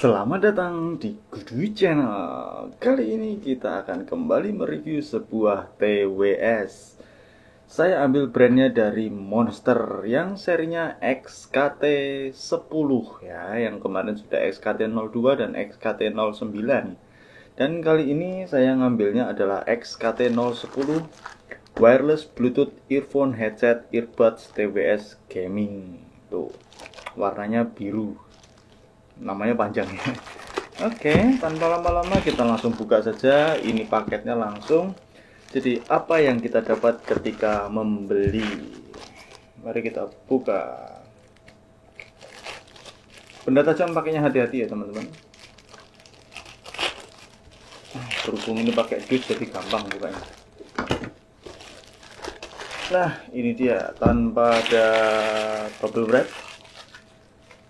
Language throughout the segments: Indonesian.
Selamat datang di Gudu Channel. Kali ini kita akan kembali mereview sebuah TWS. Saya ambil brandnya dari Monster yang serinya XKT10 ya, yang kemarin sudah XKT02 dan XKT09. Dan kali ini saya ngambilnya adalah XKT010 wireless Bluetooth earphone headset earbuds TWS gaming. Tuh, warnanya biru. Namanya panjang ya. Oke, tanpa lama-lama kita langsung buka saja. Ini paketnya langsung. Jadi apa yang kita dapat ketika membeli? Mari kita buka. Benda tajam pakainya hati-hati ya teman-teman. Berhubung ini pakai dus jadi gampang bukanya. Nah, ini dia tanpa ada bubble wrap.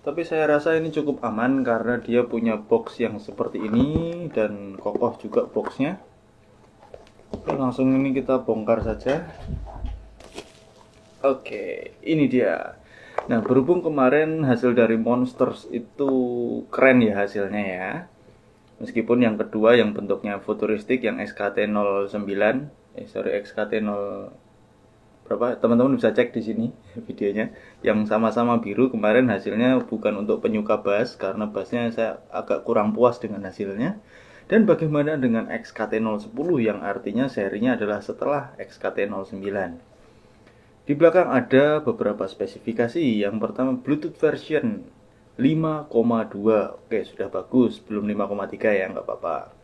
Tapi saya rasa ini cukup aman karena dia punya box yang seperti ini dan kokoh juga boxnya. Oke, langsung ini kita bongkar saja. Oke, ini dia. Nah, berhubung kemarin hasil dari Monsters itu keren ya hasilnya ya. Meskipun yang kedua yang bentuknya futuristik yang XKT09, XKT0 berapa? Teman-teman bisa cek di sini videonya. Yang sama-sama biru kemarin hasilnya bukan untuk penyuka bass karena bassnya saya agak kurang puas dengan hasilnya. Dan bagaimana dengan XKT010 yang artinya serinya adalah setelah XKT09. Di belakang ada beberapa spesifikasi. Yang pertama Bluetooth version 5,2. Oke, sudah bagus, belum 5,3 ya, nggak apa-apa.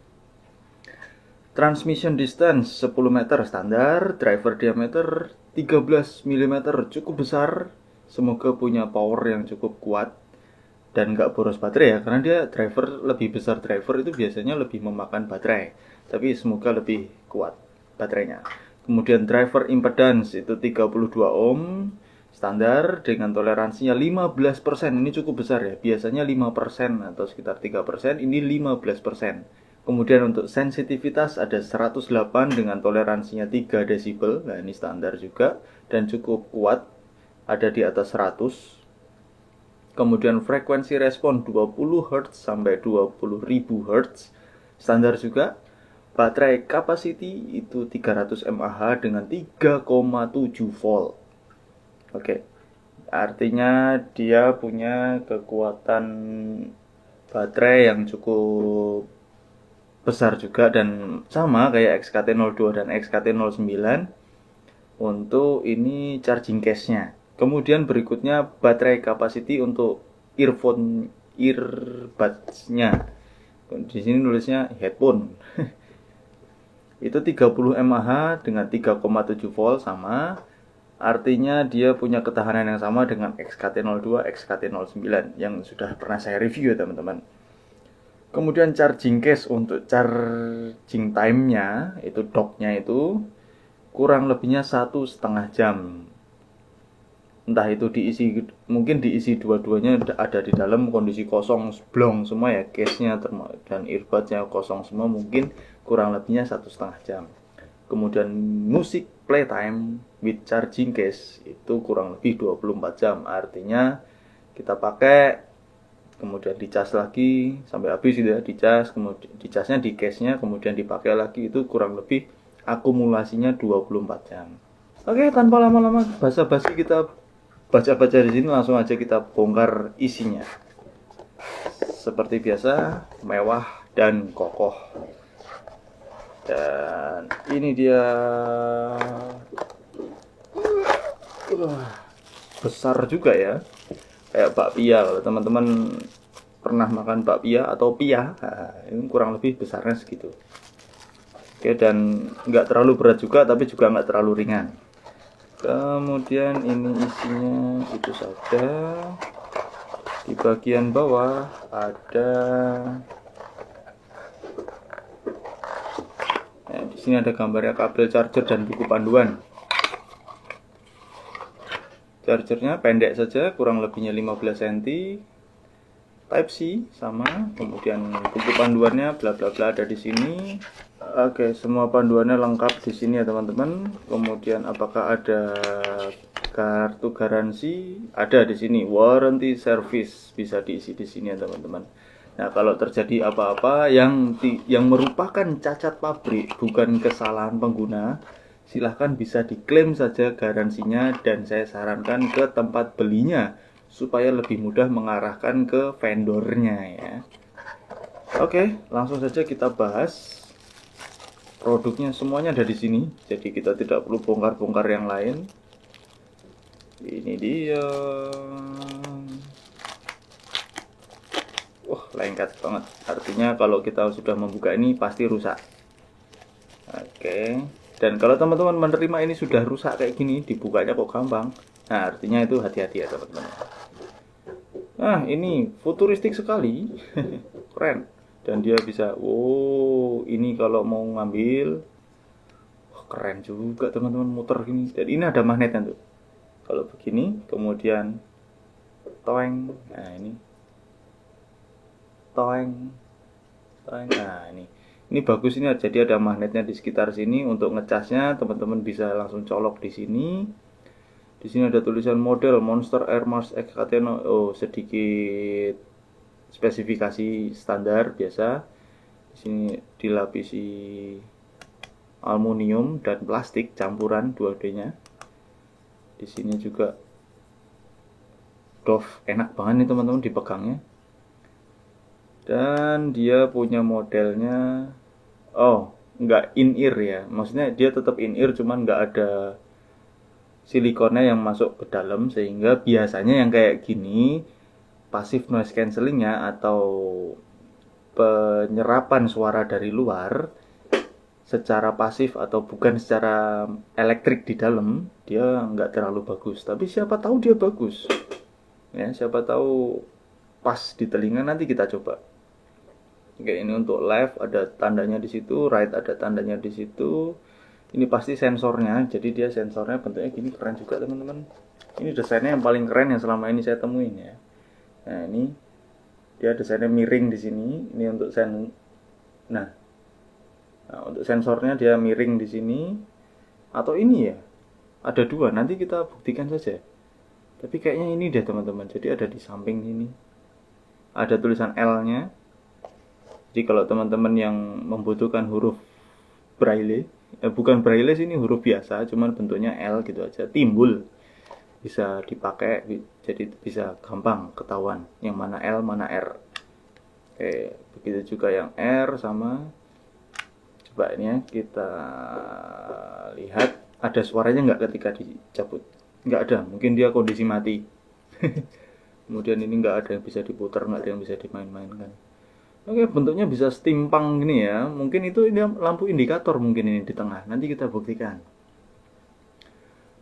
Transmission distance 10 meter standar, driver diameter 13 mm cukup besar. Semoga punya power yang cukup kuat dan nggak boros baterai ya, karena dia driver lebih besar, driver itu biasanya lebih memakan baterai, tapi semoga lebih kuat baterainya. Kemudian driver impedance itu 32 ohm standar dengan toleransinya 15%. Ini cukup besar ya, biasanya 5% atau sekitar 3%, ini 15%. Kemudian untuk sensitivitas ada 108 dengan toleransinya 3 desibel. Nah, ini standar juga dan cukup kuat, ada di atas 100. Kemudian frekuensi respon 20 Hz sampai 20.000 Hz. Standar juga. Baterai capacity itu 300 mAh dengan 3,7 volt. Oke. Artinya dia punya kekuatan baterai yang cukup besar juga dan sama kayak XKT02 dan XKT09. Untuk ini charging case-nya. Kemudian berikutnya baterai capacity untuk earphone earbuds-nya. Di sini nulisnya headphone. Itu 30 mAh dengan 3,7 volt sama. Artinya dia punya ketahanan yang sama dengan XKT02, XKT09 yang sudah pernah saya review ya teman-teman. Kemudian charging case untuk charging time-nya, itu dock-nya itu kurang lebihnya 1,5 jam. Entah itu diisi, mungkin diisi dua-duanya ada di dalam kondisi kosong blong semua ya, case-nya dan earbud-nya kosong semua, mungkin kurang lebihnya 1,5 jam. Kemudian music playtime with charging case itu kurang lebih 24 jam. Artinya kita pakai, kemudian dicas lagi sampai habis gitu ya, dicas, kemudian dicasnya di case-nya, kemudian dipakai lagi, itu kurang lebih akumulasinya 24 jam. Oke, tanpa lama-lama basa-basi kita baca-baca di sini, langsung aja kita bongkar isinya. Seperti biasa, mewah dan kokoh. Dan ini dia. Besar juga ya. Kayak bakpia, kalau teman-teman pernah makan bakpia atau pia, ini kurang lebih besarnya segitu. Oke, dan nggak terlalu berat juga, tapi juga nggak terlalu ringan. Kemudian ini isinya itu saja. Di bagian bawah ada, nah, di sini ada gambarnya kabel charger dan buku panduan. Chargernya pendek saja, kurang lebihnya 15 cm. Type C sama, kemudian buku panduannya bla bla bla ada di sini. Oke, semua panduannya lengkap di sini ya teman-teman. Kemudian apakah ada kartu garansi? Ada di sini. Warranty service bisa diisi di sini ya teman-teman. Nah, kalau terjadi apa-apa yang merupakan cacat pabrik, bukan kesalahan pengguna, silahkan bisa diklaim saja garansinya, dan saya sarankan ke tempat belinya supaya lebih mudah mengarahkan ke vendornya ya. Oke, langsung saja kita bahas. Produknya semuanya ada di sini, jadi kita tidak perlu bongkar-bongkar yang lain. Ini dia. Lengket banget. Artinya kalau kita sudah membuka ini pasti rusak. Oke. Dan kalau teman-teman menerima ini sudah rusak kayak gini, dibukanya kok gampang. Nah, artinya itu hati-hati ya teman-teman. Nah, ini futuristik sekali. Keren. Dan dia bisa, ini kalau mau ngambil, keren juga teman-teman, muter gini. Dan ini ada magnetnya tuh. Kalau begini, kemudian toeng. Nah, ini toeng. Nah, ini bagus, ini jadi ada magnetnya di sekitar sini untuk ngecasnya. Teman-teman bisa langsung colok di sini. Di sini ada tulisan model Monster Air Mars XKT. Sedikit spesifikasi standar biasa. Di sini dilapisi aluminium dan plastik campuran 2D-nya. Di sini juga doff, enak banget nih teman-teman dipegangnya. Dan dia punya modelnya, nggak in-ear ya, maksudnya dia tetap in-ear, cuman nggak ada silikonnya yang masuk ke dalam, sehingga biasanya yang kayak gini passive noise cancellingnya atau penyerapan suara dari luar secara pasif atau bukan secara elektrik di dalam, dia nggak terlalu bagus. Tapi siapa tahu dia bagus ya, siapa tahu pas di telinga. Nanti kita coba. Oke, ini untuk left ada tandanya di situ, right ada tandanya di situ. Ini pasti sensornya, jadi dia sensornya bentuknya gini, keren juga teman-teman. Ini desainnya yang paling keren yang selama ini saya temuin ya. Nah, ini dia desainnya miring di sini. Ini untuk untuk sensornya dia miring di sini. Atau ini ya, ada dua, nanti kita buktikan saja. Tapi kayaknya ini deh teman-teman. Jadi ada di samping sini, ada tulisan L-nya. Jadi kalau teman-teman yang membutuhkan huruf braille, bukan braille sih, ini huruf biasa, cuman bentuknya L gitu aja, timbul, bisa dipakai, jadi bisa gampang ketahuan yang mana L mana R. Oke, begitu juga yang R sama. Coba ini ya, kita lihat ada suaranya nggak ketika dicabut. Nggak ada, mungkin dia kondisi mati. Kemudian ini nggak ada yang bisa diputar, nggak ada yang bisa dimain-mainkan. Oke, bentuknya bisa steampunk gini ya. Mungkin itu ini lampu indikator, mungkin ini di tengah. Nanti kita buktikan.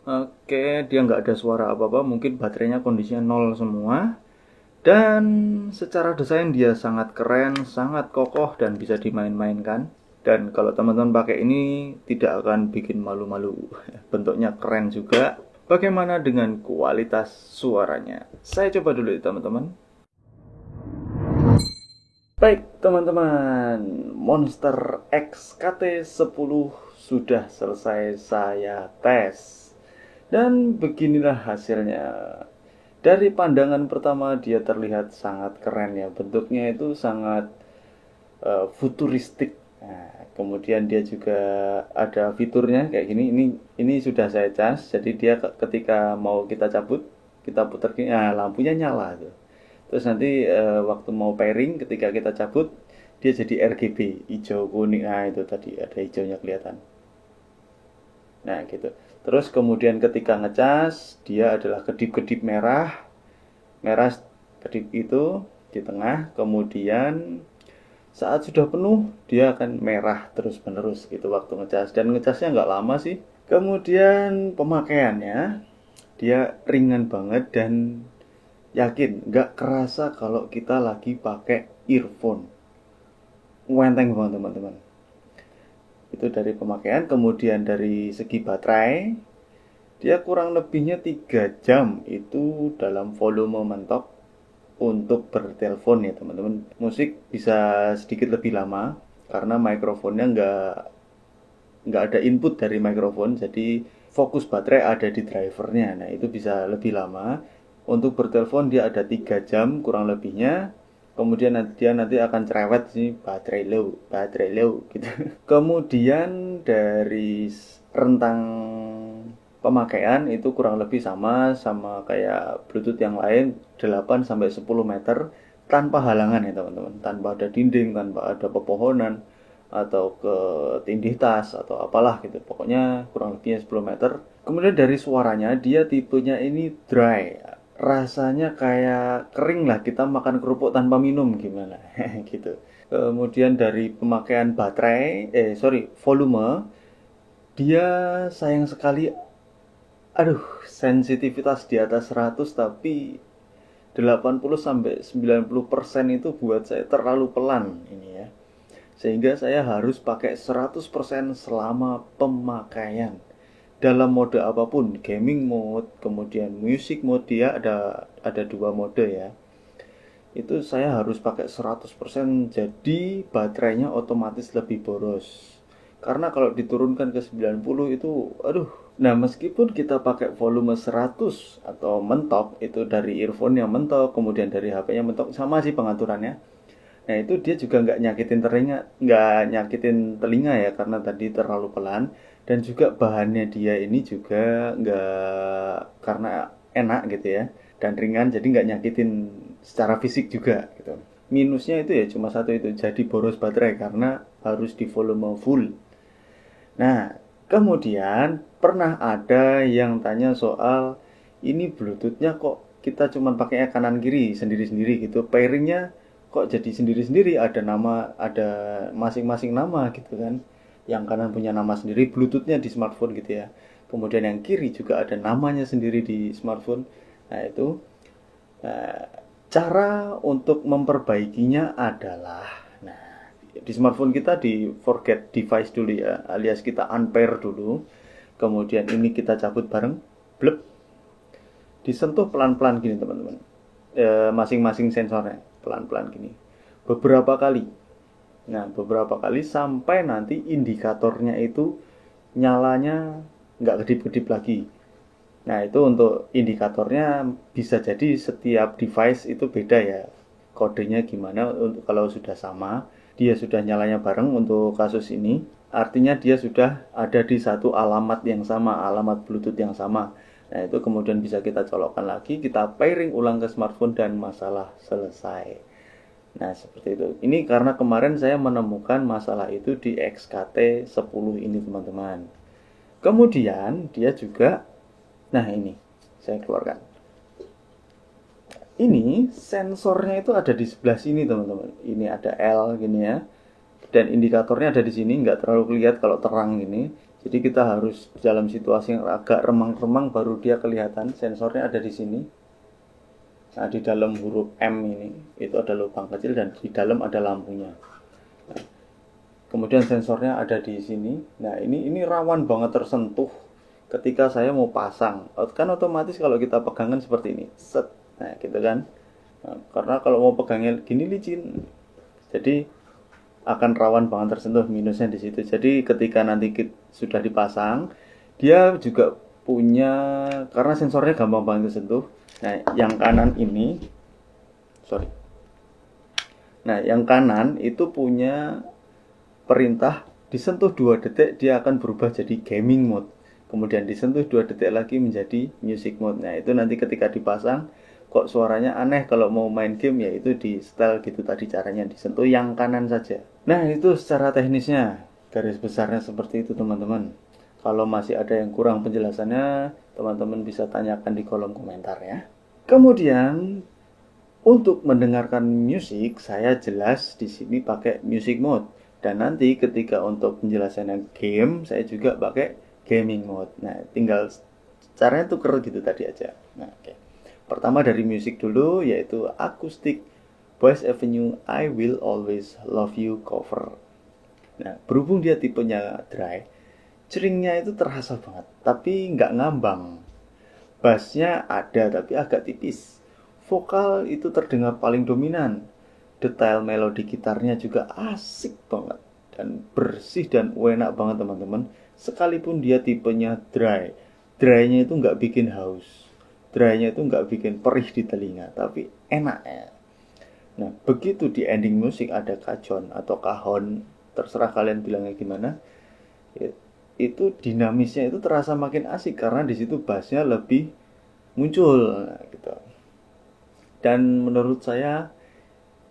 Oke, dia nggak ada suara apa-apa. Mungkin baterainya kondisinya 0 semua. Dan secara desain dia sangat keren, sangat kokoh, dan bisa dimain-mainkan. Dan kalau teman-teman pakai ini tidak akan bikin malu-malu. Bentuknya keren juga. Bagaimana dengan kualitas suaranya? Saya coba dulu ya teman-teman. Baik teman-teman, Monster XKT10 sudah selesai saya tes. Dan beginilah hasilnya. Dari pandangan pertama dia terlihat sangat keren ya. Bentuknya itu sangat futuristik. Nah, kemudian dia juga ada fiturnya kayak gini. Ini sudah saya cas. Jadi dia ketika mau kita cabut, kita putar gini, lampunya nyala tuh. Terus nanti waktu mau pairing, ketika kita cabut, dia jadi RGB, hijau kuning. Nah, itu tadi ada hijaunya kelihatan. Nah, gitu. Terus kemudian ketika ngecas, dia adalah kedip-kedip merah. Merah kedip itu di tengah. Kemudian saat sudah penuh, dia akan merah terus-menerus gitu waktu ngecas. Dan ngecasnya nggak lama sih. Kemudian pemakaiannya, dia ringan banget dan yakin, nggak kerasa kalau kita lagi pakai earphone. Enteng banget teman-teman. Itu dari pemakaian. Kemudian dari segi baterai, dia kurang lebihnya 3 jam itu dalam volume mentok untuk bertelepon ya teman-teman. Musik bisa sedikit lebih lama karena mikrofonnya nggak ada input dari mikrofon, jadi fokus baterai ada di drivernya. Nah, itu bisa lebih lama. Untuk bertelepon dia ada 3 jam kurang lebihnya. Kemudian nanti akan cerewet sih, baterai low gitu. Kemudian dari rentang pemakaian itu kurang lebih sama kayak Bluetooth yang lain, 8 sampai 10 meter tanpa halangan ya teman-teman, tanpa ada dinding, tanpa ada pepohonan atau ke tindih tas atau apalah gitu. Pokoknya kurang lebihnya 10 meter. Kemudian dari suaranya, dia tipenya ini dry, rasanya kayak kering lah kita makan kerupuk tanpa minum gimana gitu. Kemudian dari pemakaian volume, dia sayang sekali, aduh, sensitivitas di atas 100 tapi 80 sampai 90% itu buat saya terlalu pelan ini ya. Sehingga saya harus pakai 100% selama pemakaian. Dalam mode apapun, gaming mode, kemudian music mode, dia ada dua mode ya. Itu saya harus pakai 100%, jadi baterainya otomatis lebih boros. Karena kalau diturunkan ke 90 itu aduh. Nah, meskipun kita pakai volume 100 atau mentok, itu dari earphone yang mentok, kemudian dari HP-nya mentok, sama sih pengaturannya. Nah, itu dia juga nggak nyakitin telinga ya, karena tadi terlalu pelan. Dan juga bahannya dia ini juga nggak, karena enak gitu ya, dan ringan, jadi nggak nyakitin secara fisik juga gitu. Minusnya itu ya cuma satu, itu jadi boros baterai karena harus di volume full. Nah, kemudian pernah ada yang tanya soal ini Bluetooth-nya kok kita cuma pakai kanan kiri sendiri-sendiri gitu. Pairing-nya kok jadi sendiri-sendiri, ada nama, ada masing-masing nama gitu kan. Yang kanan punya nama sendiri, Bluetooth-nya di smartphone gitu ya. Kemudian yang kiri juga ada namanya sendiri di smartphone. Nah, itu cara untuk memperbaikinya adalah, nah, di smartphone kita di forget device dulu ya, alias kita unpair dulu. Kemudian ini kita cabut bareng, blep, disentuh pelan-pelan gini teman-teman. Masing-masing sensornya pelan-pelan gini. Beberapa kali. Nah, beberapa kali sampai nanti indikatornya itu nyalanya nggak kedip-kedip lagi. Nah, itu untuk indikatornya bisa jadi setiap device itu beda ya. Kodenya gimana untuk kalau sudah sama, dia sudah nyalanya bareng untuk kasus ini, artinya dia sudah ada di satu alamat yang sama, alamat Bluetooth yang sama. Nah, itu kemudian bisa kita colokkan lagi, kita pairing ulang ke smartphone dan masalah selesai. Nah, seperti itu. Ini karena kemarin saya menemukan masalah itu di XKT 10 ini, teman-teman. Kemudian dia juga, nah ini saya keluarkan. Ini sensornya itu ada di sebelah sini teman-teman. Ini ada L gini ya. Dan indikatornya ada di sini, nggak terlalu kelihatan kalau terang gini. Jadi kita harus dalam situasi yang agak remang-remang baru dia kelihatan. Sensornya ada di sini. Nah, di dalam huruf M ini itu ada lubang kecil dan di dalam ada lampunya. Nah, kemudian sensornya ada di sini. Nah, ini rawan banget tersentuh ketika saya mau pasang. Kan otomatis kalau kita pegangan seperti ini, set. Nah, gitu kan. Nah, karena kalau mau pegangnya gini licin. Jadi akan rawan banget tersentuh, minusnya di situ. Jadi ketika nanti sudah dipasang, dia juga punya, karena sensornya gampang banget tersentuh. Nah, yang kanan ini, sorry. Nah, yang kanan itu punya perintah disentuh 2 detik dia akan berubah jadi gaming mode. Kemudian disentuh 2 detik lagi menjadi music mode. Nah, itu nanti ketika dipasang kok suaranya aneh kalau mau main game, yaitu di setel gitu tadi caranya, disentuh yang kanan saja. Nah, itu secara teknisnya, garis besarnya seperti itu teman-teman. Kalau masih ada yang kurang penjelasannya, teman-teman bisa tanyakan di kolom komentar ya. Kemudian untuk mendengarkan musik, saya jelas di sini pakai music mode. Dan nanti ketika untuk penjelasannya game, saya juga pakai gaming mode. Nah, tinggal caranya tuker gitu tadi aja. Nah, oke. Pertama dari musik dulu, yaitu Acoustic Boys Avenue I Will Always Love You cover. Nah, berhubung dia tipenya dry, ceringnya itu terasa banget, tapi nggak ngambang. Bassnya ada, tapi agak tipis. Vokal itu terdengar paling dominan. Detail melodi gitarnya juga asik banget. Dan bersih dan enak banget teman-teman. Sekalipun dia tipenya dry. Dry-nya itu nggak bikin haus. Dry-nya itu nggak bikin perih di telinga, tapi enak ya. Nah, begitu di ending musik ada kajon atau kahon, terserah kalian bilangnya gimana, itu dinamisnya itu terasa makin asik karena di situ bassnya lebih muncul, nah, gitu. Dan menurut saya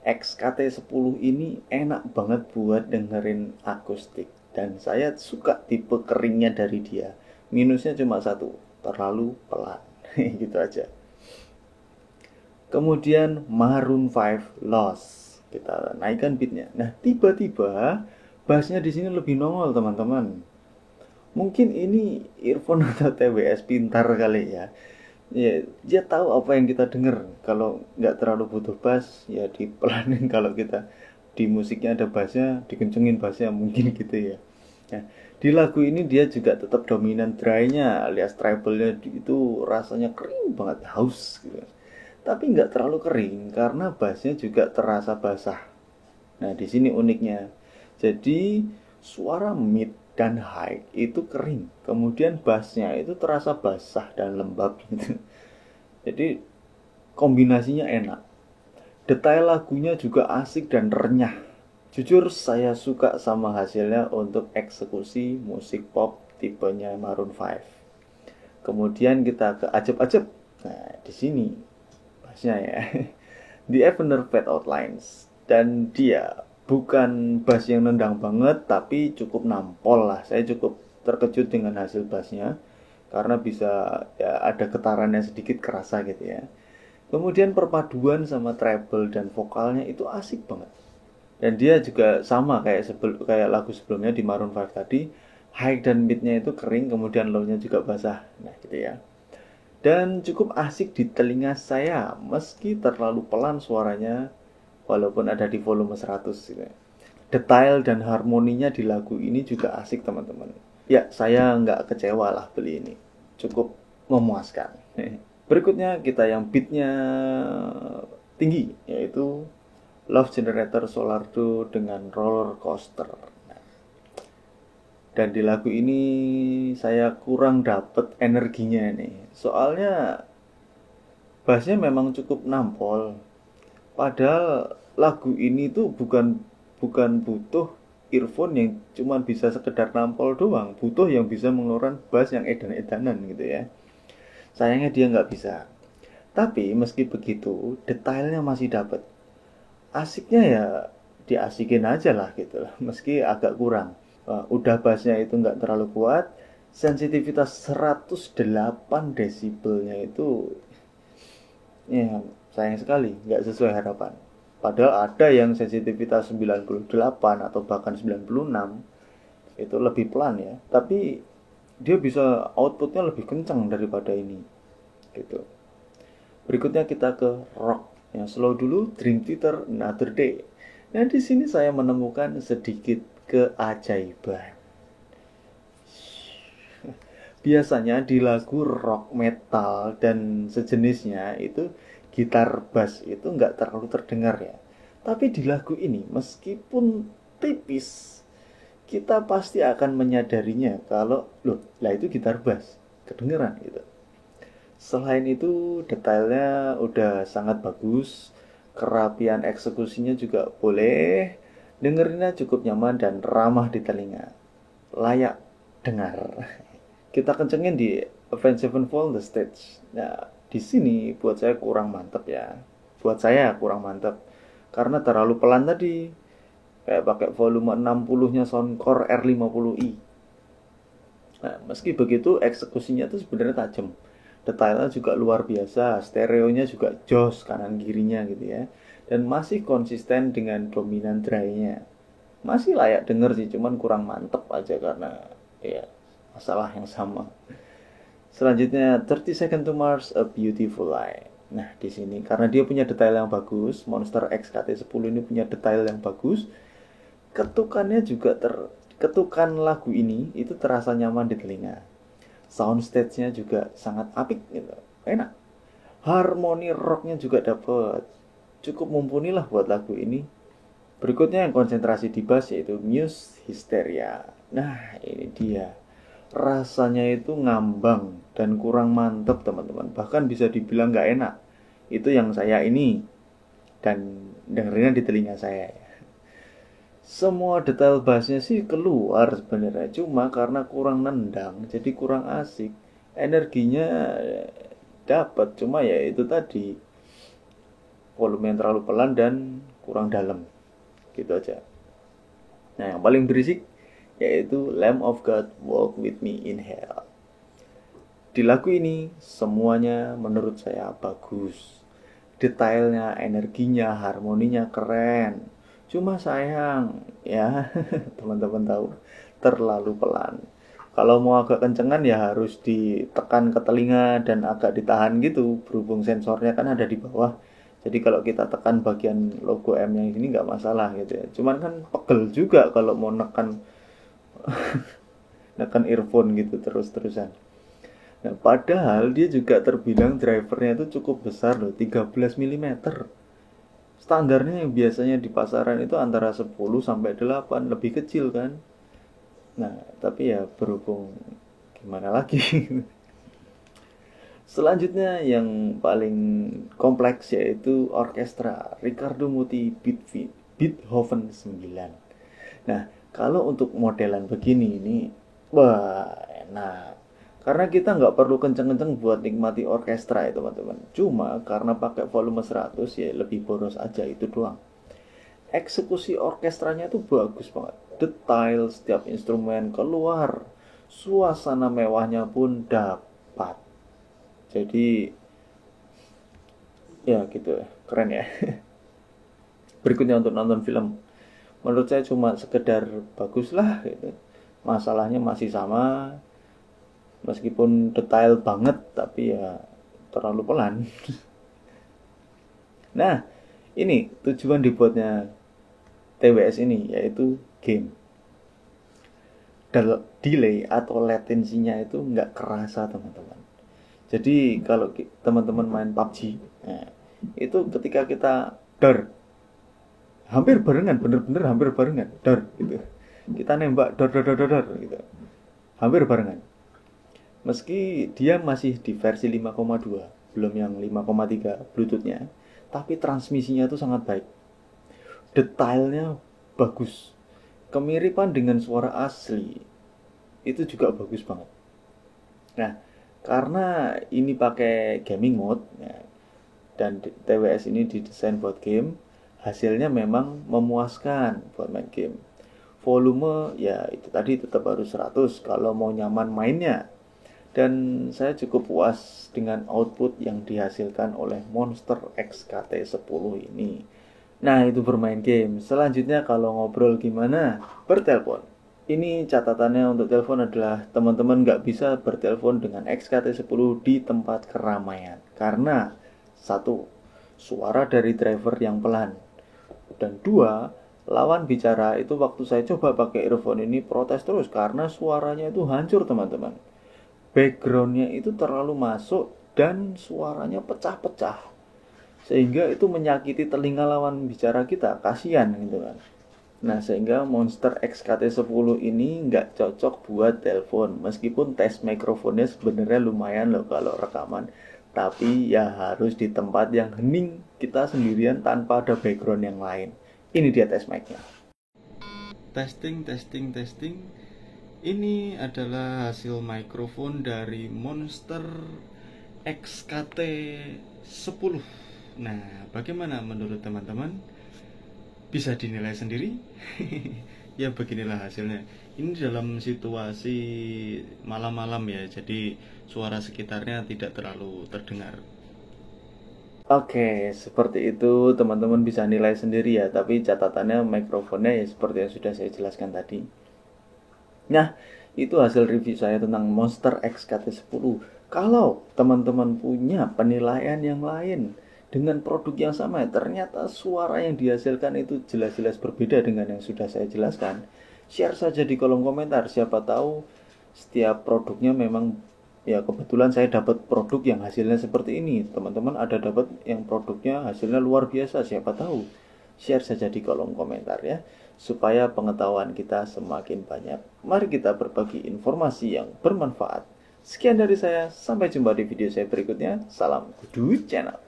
XKT10 ini enak banget buat dengerin akustik, dan saya suka tipe keringnya dari dia. Minusnya cuma satu, terlalu pelan. Gitu aja. Kemudian Maroon 5 Lost. Kita naikkan beatnya. Nah, tiba-tiba bassnya di sini lebih nongol, teman-teman. Mungkin ini earphone atau TWS pintar kali ya. Ya, dia tahu apa yang kita denger. Kalau nggak terlalu butuh bass, ya dipelanin. Kalau kita di musiknya ada bassnya, dikencengin bassnya, mungkin gitu ya. Nah, di lagu ini dia juga tetap dominan dry-nya alias treble-nya itu rasanya kering banget, haus gitu. Tapi nggak terlalu kering karena bassnya juga terasa basah. Nah, di sini uniknya. Jadi suara mid dan high itu kering, kemudian bassnya itu terasa basah dan lembab gitu. Jadi kombinasinya enak. Detail lagunya juga asik dan renyah. Jujur saya suka sama hasilnya untuk eksekusi musik pop tipenya Maroon 5. Kemudian kita ke ajeb-ajeb. Nah, di sini bassnya ya. The Evener Fade Outlines. Dan dia bukan bass yang nendang banget, tapi cukup nampol lah. Saya cukup terkejut dengan hasil bassnya karena bisa ya ada getarannya sedikit kerasa gitu ya. Kemudian perpaduan sama treble dan vokalnya itu asik banget. Dan dia juga sama kayak lagu sebelumnya di Maroon 5 tadi, high dan midnya itu kering, kemudian low-nya juga basah. Nah, gitu ya. Dan cukup asik di telinga saya meski terlalu pelan suaranya walaupun ada di volume 100 gitu. Detail dan harmoninya di lagu ini juga asik, teman-teman. Ya, saya nggak kecewa lah beli ini. Cukup memuaskan. Berikutnya kita yang beatnya tinggi, yaitu Love Generator Solardo dengan Roller Coaster. Dan di lagu ini saya kurang dapet energinya nih. Soalnya bassnya memang cukup nampol. Padahal lagu ini tuh bukan bukan butuh earphone yang cuma bisa sekedar nampol doang. Butuh yang bisa mengeluarkan bass yang edan-edanan gitu ya. Sayangnya dia nggak bisa. Tapi meski begitu, detailnya masih dapet. Asiknya ya diasikin aja lah gitu lah. Meski agak kurang. Udah bassnya itu nggak terlalu kuat, sensitivitas 108 desibelnya itu ya sayang sekali nggak sesuai harapan. Padahal ada yang sensitivitas 98 atau bahkan 96 itu lebih pelan ya, tapi dia bisa outputnya lebih kencang daripada ini gitu. Berikutnya kita ke rock yang slow dulu, Dream Theater Another Day. Nah, di sini saya menemukan sedikit keajaiban. Biasanya di lagu rock metal dan sejenisnya itu gitar bass itu nggak terlalu terdengar ya. Tapi di lagu ini meskipun tipis, kita pasti akan menyadarinya kalau loh, lah itu gitar bass, kedengeran gitu. Selain itu detailnya udah sangat bagus, kerapian eksekusinya juga boleh, dengerinnya cukup nyaman dan ramah di telinga, layak dengar. Kita kencengin di Avenged Sevenfold The Stage. Nah, di sini buat saya kurang mantep ya. Buat saya kurang mantep karena terlalu pelan tadi. Kayak pakai volume 60-nya Soundcore R50i. Nah, meski begitu eksekusinya tuh sebenarnya tajam. Detailnya juga luar biasa, stereonya juga jos kanan kirinya gitu ya. Dan masih konsisten dengan dominan dry-nya. Masih layak denger sih, cuman kurang mantep aja karena ya masalah yang sama. Selanjutnya 30 Second to Mars A Beautiful Lie. Nah, di sini karena dia punya detail yang bagus, Monster X KT10 ini punya detail yang bagus. Ketukannya juga ketukan lagu ini itu terasa nyaman di telinga. Soundstage-nya juga sangat apik gitu. Enak. Harmoni rocknya juga dapat. Cukup mumpuni lah buat lagu ini. Berikutnya yang konsentrasi di bass yaitu Muse Hysteria. Nah, ini dia. Rasanya itu ngambang dan kurang mantep teman-teman. Bahkan bisa dibilang gak enak. Itu yang saya ini. dan dengerinnya di telinga saya. Semua detail bassnya sih keluar sebenarnya, cuma karena kurang nendang jadi kurang asik. Energinya dapat, cuma ya itu tadi, volume yang terlalu pelan dan kurang dalam, gitu aja. Nah, yang paling berisik yaitu Lamb of God Walk With Me in Hell. Di lagu ini semuanya menurut saya bagus. Detailnya, energinya, harmoninya keren. Cuma sayang, ya teman-teman tahu, terlalu pelan. Kalau mau agak kencengan ya harus ditekan ke telinga dan agak ditahan gitu, berhubung sensornya kan ada di bawah. Jadi kalau kita tekan bagian logo M yang ini nggak masalah gitu ya. Cuman kan pegel juga kalau mau nekan nekan earphone gitu terus-terusan. Nah, padahal dia juga terbilang drivernya itu cukup besar loh, 13 mm. Standarnya yang biasanya di pasaran itu antara 10 sampai 8, lebih kecil kan. Nah, tapi ya berhubung gimana lagi. Selanjutnya yang paling kompleks yaitu orkestra Riccardo Muti Beethoven 9. Nah, kalau untuk modelan begini ini, wah enak. Karena kita nggak perlu kenceng-kenceng buat nikmati orkestra ya teman-teman. Cuma karena pakai volume 100 ya lebih boros aja itu doang. Eksekusi orkestranya tuh bagus banget. Detail setiap instrumen keluar. Suasana mewahnya pun dapat. Jadi ya gitu ya, keren ya. Berikutnya untuk nonton film. Menurut saya cuma sekedar bagus lah gitu. Masalahnya masih sama, meskipun detail banget tapi ya terlalu pelan. Nah, ini tujuan dibuatnya TWS ini yaitu game. Delay atau latensinya itu nggak kerasa teman-teman. Jadi kalau teman-teman main PUBG, nah, itu ketika kita dar, hampir barengan, bener-bener hampir barengan, dar gitu. Kita nembak dar dar dar dar, dar gitu. Hampir barengan. Meski dia masih di versi 5,2, belum yang 5,3 Bluetooth-nya, tapi transmisinya itu sangat baik. Detailnya bagus. Kemiripan dengan suara asli itu juga bagus banget. Nah, karena ini pakai gaming mode ya, dan TWS ini didesain buat game, hasilnya memang memuaskan buat main game. Volume ya itu tadi tetap harus 100 kalau mau nyaman mainnya. Dan saya cukup puas dengan output yang dihasilkan oleh Monster XKT10 ini. Nah, itu bermain game. Selanjutnya kalau ngobrol gimana? Bertelepon. Ini catatannya untuk telepon adalah teman-teman nggak bisa bertelepon dengan XKT10 di tempat keramaian. Karena satu, suara dari driver yang pelan. Dan dua, lawan bicara itu waktu saya coba pakai earphone ini protes terus karena suaranya itu hancur teman-teman. Backgroundnya itu terlalu masuk dan suaranya pecah-pecah. Sehingga itu menyakiti telinga lawan bicara kita, kasihan gitu kan. Nah, sehingga Monster XKT10 ini nggak cocok buat telepon. Meskipun tes mikrofonnya sebenarnya lumayan loh kalau rekaman. Tapi ya harus di tempat yang hening, kita sendirian tanpa ada background yang lain. Ini dia tes mic-nya. Testing, testing, testing. Ini adalah hasil mikrofon dari Monster XKT10. Nah, bagaimana menurut teman-teman? Bisa dinilai sendiri. Ya beginilah hasilnya. Ini dalam situasi malam-malam ya, jadi suara sekitarnya tidak terlalu terdengar. Oke, seperti itu teman-teman bisa nilai sendiri ya, tapi catatannya mikrofonnya ya seperti yang sudah saya jelaskan tadi. Nah, itu hasil review saya tentang Monster XKT10. Kalau teman-teman punya penilaian yang lain dengan produk yang sama, ternyata suara yang dihasilkan itu jelas-jelas berbeda dengan yang sudah saya jelaskan, share saja di kolom komentar. Siapa tahu setiap produknya memang ya kebetulan saya dapat produk yang hasilnya seperti ini. Teman-teman ada dapat yang produknya hasilnya luar biasa, siapa tahu. Share saja di kolom komentar ya, supaya pengetahuan kita semakin banyak. Mari kita berbagi informasi yang bermanfaat. Sekian dari saya, sampai jumpa di video saya berikutnya. Salam Kudu Channel.